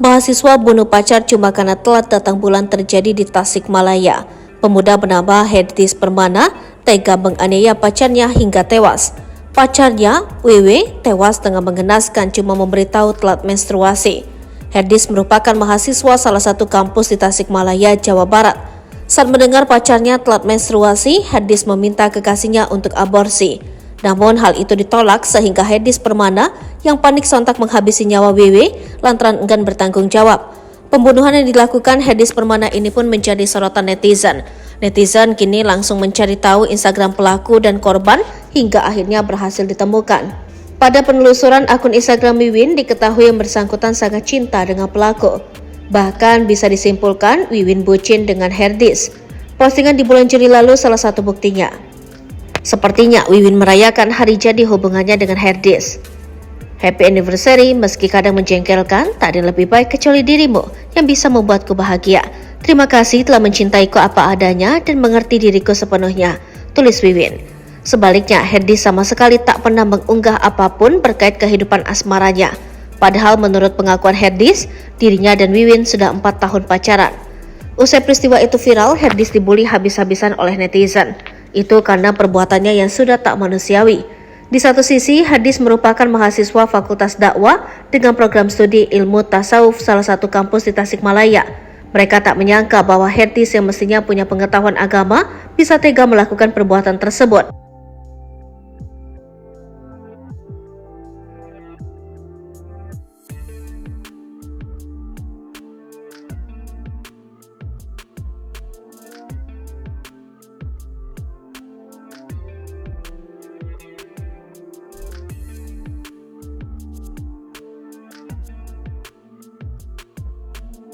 Mahasiswa bunuh pacar cuma karena telat datang bulan terjadi di Tasikmalaya. Pemuda bernama Herdis Permana tega menganiaya pacarnya hingga tewas. Pacarnya, WW, tewas dengan mengenaskan cuma memberitahu telat menstruasi. Herdis merupakan mahasiswa salah satu kampus di Tasikmalaya, Jawa Barat. Saat mendengar pacarnya telat menstruasi, Herdis meminta kekasihnya untuk aborsi. Namun hal itu ditolak sehingga Herdis Permana yang panik sontak menghabisi nyawa WW lantaran enggan bertanggung jawab. Pembunuhan yang dilakukan Herdis Permana ini pun menjadi sorotan netizen. Netizen kini langsung mencari tahu Instagram pelaku dan korban hingga akhirnya berhasil ditemukan. Pada penelusuran akun Instagram Wiwin diketahui yang bersangkutan sangat cinta dengan pelaku. Bahkan bisa disimpulkan Wiwin bucin dengan Herdis. Postingan di bulan Juli lalu salah satu buktinya. Sepertinya Wiwin merayakan hari jadi hubungannya dengan Herdis. Happy anniversary, meski kadang menjengkelkan, tak ada yang lebih baik kecuali dirimu yang bisa membuatku bahagia. Terima kasih telah mencintaiku apa adanya dan mengerti diriku sepenuhnya, tulis Wiwin. Sebaliknya, Herdis sama sekali tak pernah mengunggah apapun berkait kehidupan asmaranya. Padahal menurut pengakuan Herdis, dirinya dan Wiwin sudah 4 tahun pacaran. Usai peristiwa itu viral, Herdis dibully habis-habisan oleh netizen. Itu karena perbuatannya yang sudah tak manusiawi. Di satu sisi, Herdis merupakan mahasiswa Fakultas Dakwah dengan program studi ilmu tasawuf salah satu kampus di Tasikmalaya. Mereka tak menyangka bahwa Herdis yang mestinya punya pengetahuan agama bisa tega melakukan perbuatan tersebut.